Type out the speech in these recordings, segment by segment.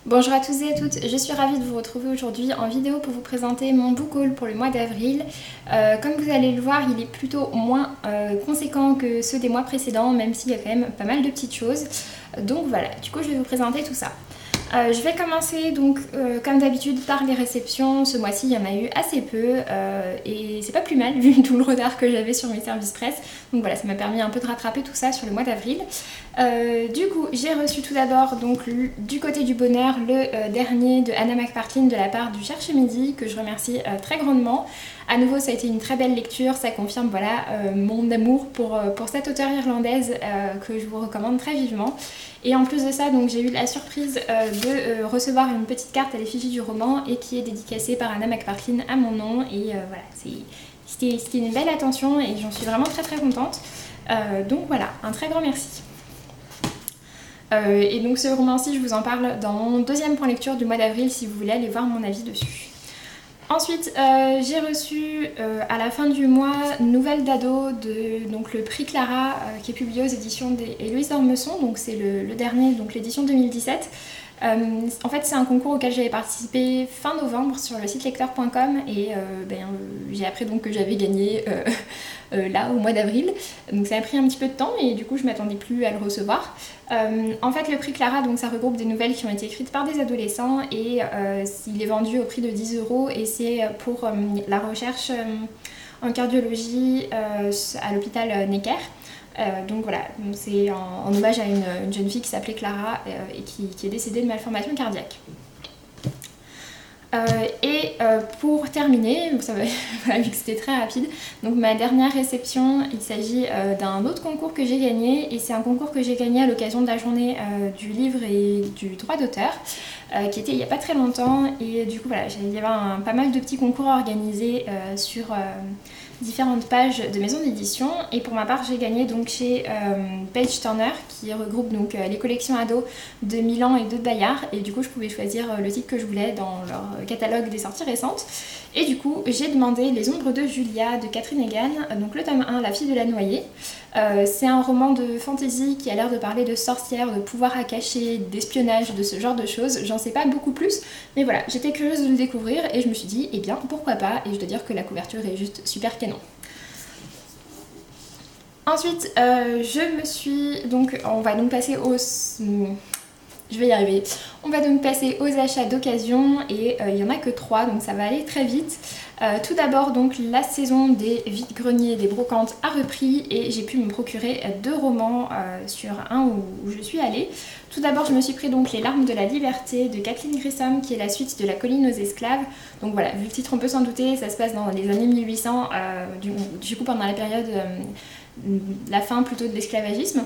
Bonjour à tous et à toutes, je suis ravie de vous retrouver aujourd'hui en vidéo pour vous présenter mon book haul pour le mois d'avril. Comme vous allez le voir, il est plutôt moins conséquent que ceux des mois précédents, même s'il y a quand même pas mal de petites choses. Donc voilà, du coup je vais vous présenter tout ça. Je vais commencer donc comme d'habitude par les réceptions. Ce mois-ci il y en a eu assez peu et c'est pas plus mal vu tout le retard que j'avais sur mes services presse. Donc voilà, ça m'a permis un peu de rattraper tout ça sur le mois d'avril. Du coup j'ai reçu tout d'abord donc du côté du bonheur le dernier de Anna McPartlin de la part du Cherche Midi que je remercie très grandement. À nouveau ça a été une très belle lecture, ça confirme voilà mon amour pour cette auteure irlandaise que je vous recommande très vivement. Et en plus de ça, donc j'ai eu la surprise de recevoir une petite carte à l'effigie du roman et qui est dédicacée par Anna McPartlin à mon nom. Et voilà, c'était une belle attention et j'en suis vraiment très contente. Donc voilà, un très grand merci. Et donc ce roman-ci, je vous en parle dans mon deuxième point lecture du mois d'avril si vous voulez aller voir mon avis dessus. Ensuite, j'ai reçu à la fin du mois Nouvelle d'ado de donc, le prix Clara qui est publié aux éditions d'Héloïse d'Ormesson, donc c'est le dernier, donc l'édition 2017. En fait, c'est un concours auquel j'avais participé fin novembre sur le site lecteur.com et j'ai appris donc que j'avais gagné là au mois d'avril. Donc ça a pris un petit peu de temps et du coup je m'attendais plus à le recevoir. En fait, le prix Clara, donc ça regroupe des nouvelles qui ont été écrites par des adolescents et il est vendu au prix de 10 € et c'est pour la recherche en cardiologie à l'hôpital Necker. Donc voilà, c'est en hommage à une jeune fille qui s'appelait Clara et qui est décédée de malformation cardiaque. Pour terminer, ça va, vu que c'était très rapide, donc ma dernière réception, il s'agit d'un autre concours que j'ai gagné et c'est un concours que j'ai gagné à l'occasion de la journée du livre et du droit d'auteur qui était il n'y a pas très longtemps et du coup voilà, il y avait pas mal de petits concours organisés sur différentes pages de maisons d'édition et pour ma part j'ai gagné donc chez Page Turner qui regroupe donc les collections ados de Milan et de Bayard et du coup je pouvais choisir le titre que je voulais dans leur catalogue des sorties récentes et du coup j'ai demandé Les ombres de Julia de Catherine Egan, donc le tome 1 La fille de la noyée. C'est un roman de fantasy qui a l'air de parler de sorcières, de pouvoirs à cacher, d'espionnage, de ce genre de choses. J'en sais pas beaucoup plus, mais voilà, j'étais curieuse de le découvrir et je me suis dit, eh bien pourquoi pas, et je dois dire que la couverture est juste super canon. Ensuite, on va donc passer aux... Je vais y arriver. On va donc passer aux achats d'occasion et il n'y en a que 3 donc ça va aller très vite. Tout d'abord donc la saison des vides-greniers des brocantes a repris et j'ai pu me procurer 2 romans sur un où je suis allée. Tout d'abord je me suis pris donc Les larmes de la liberté de Kathleen Grissom qui est la suite de La colline aux esclaves. Donc voilà, vu le titre on peut s'en douter, ça se passe dans les années 1800, du coup pendant la période... la fin plutôt de l'esclavagisme.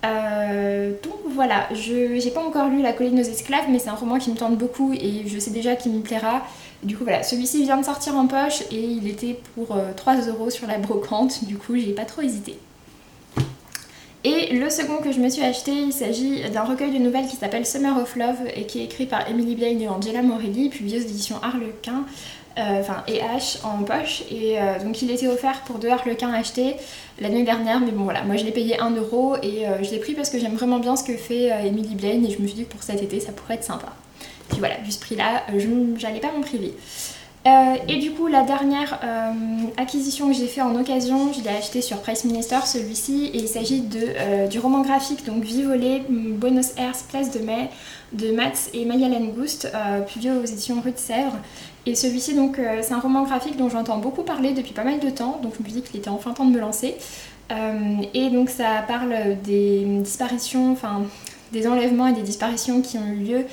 Donc voilà, j'ai pas encore lu La colline aux esclaves, mais c'est un roman qui me tente beaucoup et je sais déjà qu'il me plaira. Du coup voilà, celui-ci vient de sortir en poche et il était pour 3 € sur la brocante, du coup j'ai pas trop hésité. Et le second que je me suis acheté, il s'agit d'un recueil de nouvelles qui s'appelle Summer of Love et qui est écrit par Emily Blaine et Angela Morelli, publié aux éditions Harlequin. Et H en poche et donc il était offert pour 2 harlequins achetés l'année dernière mais bon voilà, moi je l'ai payé 1 € et je l'ai pris parce que j'aime vraiment bien ce que fait Emily Blaine et je me suis dit que pour cet été ça pourrait être sympa. Puis voilà, vu ce prix là, j'allais pas m'en priver. Et du coup la dernière acquisition que j'ai fait en occasion, je l'ai acheté sur Price Minister celui-ci et il s'agit du roman graphique donc Vie volée, Buenos Aires, Place de Mai de Mats et Maya Langouste, publié aux éditions Rue de Sèvres. Et celui-ci donc c'est un roman graphique dont j'entends beaucoup parler depuis pas mal de temps, donc je me suis dit qu'il était enfin temps de me lancer. Et donc ça parle des disparitions, enfin des enlèvements et des disparitions qui ont eu lieu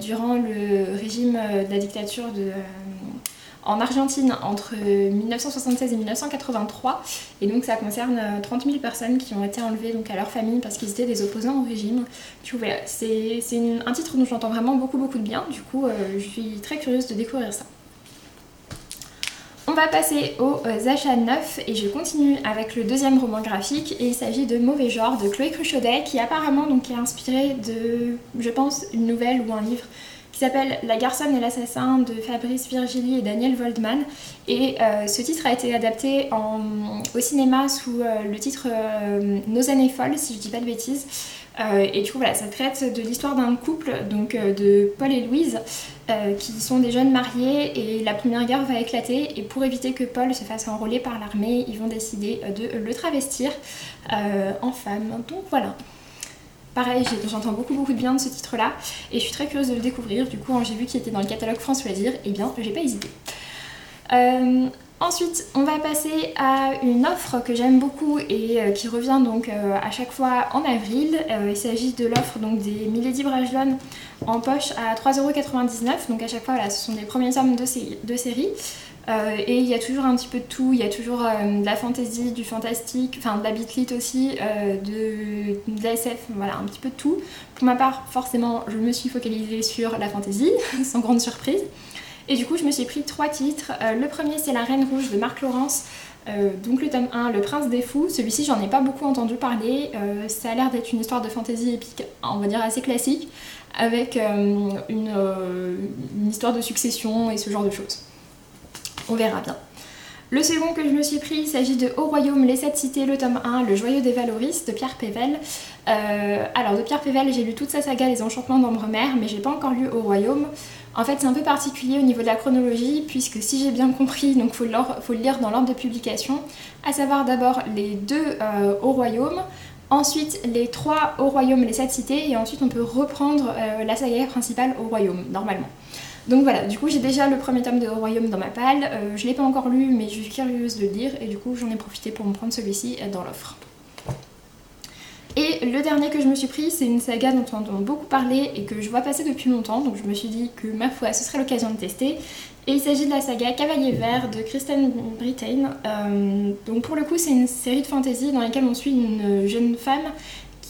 durant le régime de la dictature en Argentine entre 1976 et 1983 et donc ça concerne 30 000 personnes qui ont été enlevées donc à leur famille parce qu'ils étaient des opposants au régime. Du coup voilà, c'est un titre dont j'entends vraiment beaucoup de bien, du coup je suis très curieuse de découvrir ça. On va passer aux achats neufs et je continue avec le deuxième roman graphique et il s'agit de Mauvais genre de Chloé Cruchaudet qui apparemment donc est inspiré de, je pense, une nouvelle ou un livre qui s'appelle La garçonne et l'assassin de Fabrice Virgili et Daniel Voldman et ce titre a été adapté au cinéma sous le titre Nos années folles si je dis pas de bêtises. Et du coup voilà, ça traite de l'histoire d'un couple, donc de Paul et Louise, qui sont des jeunes mariés et la première guerre va éclater et pour éviter que Paul se fasse enrôler par l'armée, ils vont décider de le travestir en femme. Donc voilà. Pareil, j'entends beaucoup de bien de ce titre-là et je suis très curieuse de le découvrir. Du coup, quand j'ai vu qu'il était dans le catalogue France Loisirs, et bien, j'ai pas hésité. Ensuite, on va passer à une offre que j'aime beaucoup et qui revient donc à chaque fois en avril. Il s'agit de l'offre donc des Milady Brajlon en poche à 3,99 €. Donc à chaque fois, voilà, ce sont des premiers tomes de série. Et il y a toujours un petit peu de tout, il y a toujours de la fantasy, du fantastique, enfin de la bitlit aussi, de la SF, voilà, un petit peu de tout. Pour ma part, forcément, je me suis focalisée sur la fantasy, sans grande surprise. Et du coup, je me suis pris 3 titres. Le premier, c'est La Reine Rouge de Marc Lawrence. Donc le tome 1, Le Prince des Fous. Celui-ci, j'en ai pas beaucoup entendu parler. Ça a l'air d'être une histoire de fantasy épique, on va dire assez classique, avec une histoire de succession et ce genre de choses. On verra bien. Le second que je me suis pris, il s'agit de Au Royaume, les 7 cités, le tome 1, Le Joyau des Valoris de Pierre Pével. Alors de Pierre Pével, j'ai lu toute sa saga Les Enchantements d'Ambremer, mais j'ai pas encore lu Au Royaume. En fait, c'est un peu particulier au niveau de la chronologie, puisque si j'ai bien compris, donc faut le lire dans l'ordre de publication, à savoir d'abord les 2 Au Royaume, ensuite les 3 Au Royaume, les 7 cités, et ensuite on peut reprendre la saga principale Au Royaume, normalement. Donc voilà, du coup j'ai déjà le premier tome de Au Royaume dans ma palle, je l'ai pas encore lu mais je suis curieuse de le lire et du coup j'en ai profité pour me prendre celui-ci dans l'offre. Et le dernier que je me suis pris, c'est une saga dont on entend beaucoup parler et que je vois passer depuis longtemps, donc je me suis dit que ma foi ce serait l'occasion de tester. Et il s'agit de la saga Cavalier Vert de Kristen Britain. Donc pour le coup c'est une série de fantasy dans laquelle on suit une jeune femme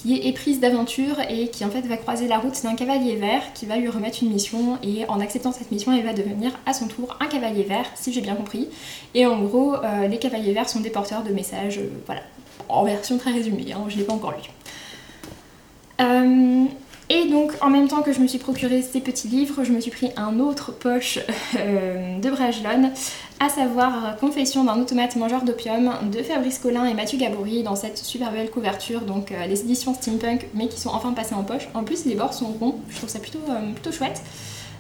qui est éprise d'aventure et qui en fait va croiser la route d'un cavalier vert qui va lui remettre une mission et en acceptant cette mission elle va devenir à son tour un cavalier vert si j'ai bien compris. Et en gros les cavaliers verts sont des porteurs de messages, voilà, en version très résumée, hein, je l'ai pas encore lu. Et donc en même temps que je me suis procuré ces petits livres, je me suis pris un autre poche de Brajlon, à savoir Confession d'un automate mangeur d'opium de Fabrice Collin et Mathieu Gabory dans cette super belle couverture, donc les éditions steampunk mais qui sont enfin passées en poche. En plus les bords sont ronds, je trouve ça plutôt chouette.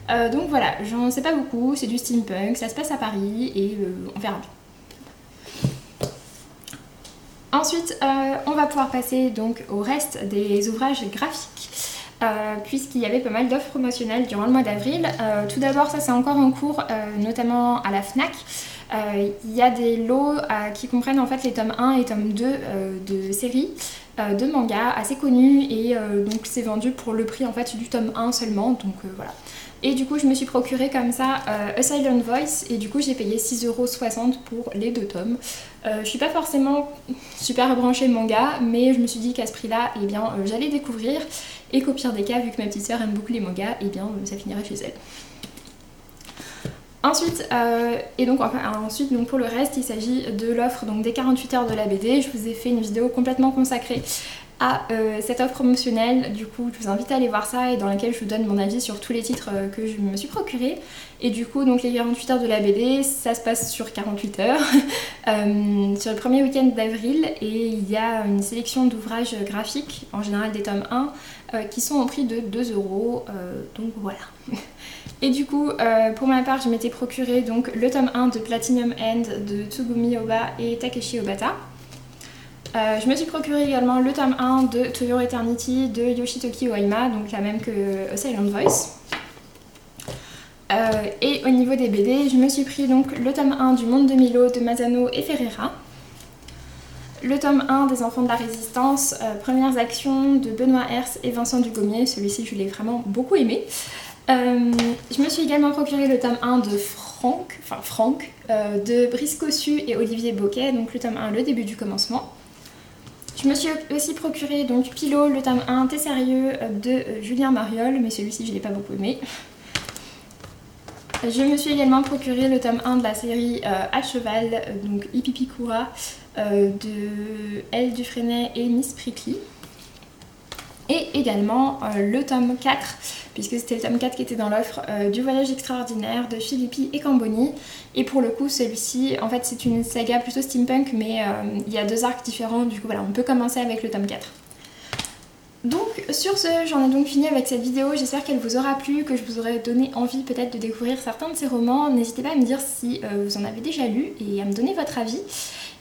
Donc voilà, j'en sais pas beaucoup, c'est du steampunk, ça se passe à Paris et on verra bien. Ensuite, on va pouvoir passer donc au reste des ouvrages graphiques, puisqu'il y avait pas mal d'offres promotionnelles durant le mois d'avril. Tout d'abord, ça c'est encore en cours, notamment à la FNAC. Il y a des lots qui comprennent en fait les tomes 1 et tomes 2 de séries de manga assez connus et donc c'est vendu pour le prix en fait du tome 1 seulement, donc voilà. Et du coup je me suis procuré comme ça A Silent Voice et du coup j'ai payé 6,60 € pour les 2 tomes. Je suis pas forcément super branchée manga mais je me suis dit qu'à ce prix là eh bien j'allais découvrir et qu'au pire des cas vu que ma petite soeur aime beaucoup les mangas et eh bien ça finirait chez elle. Ensuite, donc pour le reste, il s'agit de l'offre des 48 heures de la BD. Je vous ai fait une vidéo complètement consacrée à cette offre promotionnelle. Du coup, je vous invite à aller voir ça et dans laquelle je vous donne mon avis sur tous les titres que je me suis procurés. Et du coup, donc les 48 heures de la BD, ça se passe sur 48 heures, sur le premier week-end d'avril. Et il y a une sélection d'ouvrages graphiques, en général des tomes 1, qui sont au prix de 2 €. Donc voilà. Et du coup, pour ma part, je m'étais procuré donc le tome 1 de Platinum End de Tsugumi Ohba et Takeshi Obata. Je me suis procuré également le tome 1 de To Your Eternity de Yoshitoki Oima, donc la même que A Silent Voice. Et au niveau des BD, je me suis pris donc le tome 1 du Monde de Milo de Masano et Ferreira. Le tome 1 des Enfants de la Résistance, Premières Actions de Benoît Hers et Vincent Dugommier, celui-ci je l'ai vraiment beaucoup aimé. Je me suis également procuré le tome 1 de Franck, de Brice Cossu et Olivier Boquet, donc le tome 1, le début du commencement. Je me suis aussi procuré donc Pilot, le tome 1, T'es sérieux de Julien Mariol, mais celui-ci je l'ai pas beaucoup aimé. Je me suis également procuré le tome 1 de la série À Cheval, donc Ipipikura, de Elle Dufresnay et Miss Prickly. Et également le tome 4, puisque c'était le tome 4 qui était dans l'offre, du Voyage extraordinaire de Filippi et Camboni. Et pour le coup, celui-ci, en fait, c'est une saga plutôt steampunk, mais il y a 2 arcs différents, du coup voilà, on peut commencer avec le tome 4. Donc sur ce, j'en ai donc fini avec cette vidéo, j'espère qu'elle vous aura plu, que je vous aurai donné envie peut-être de découvrir certains de ces romans. N'hésitez pas à me dire si vous en avez déjà lu et à me donner votre avis.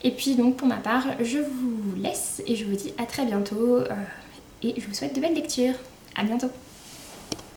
Et puis donc pour ma part, je vous laisse et je vous dis à très bientôt et je vous souhaite de belles lectures. À bientôt.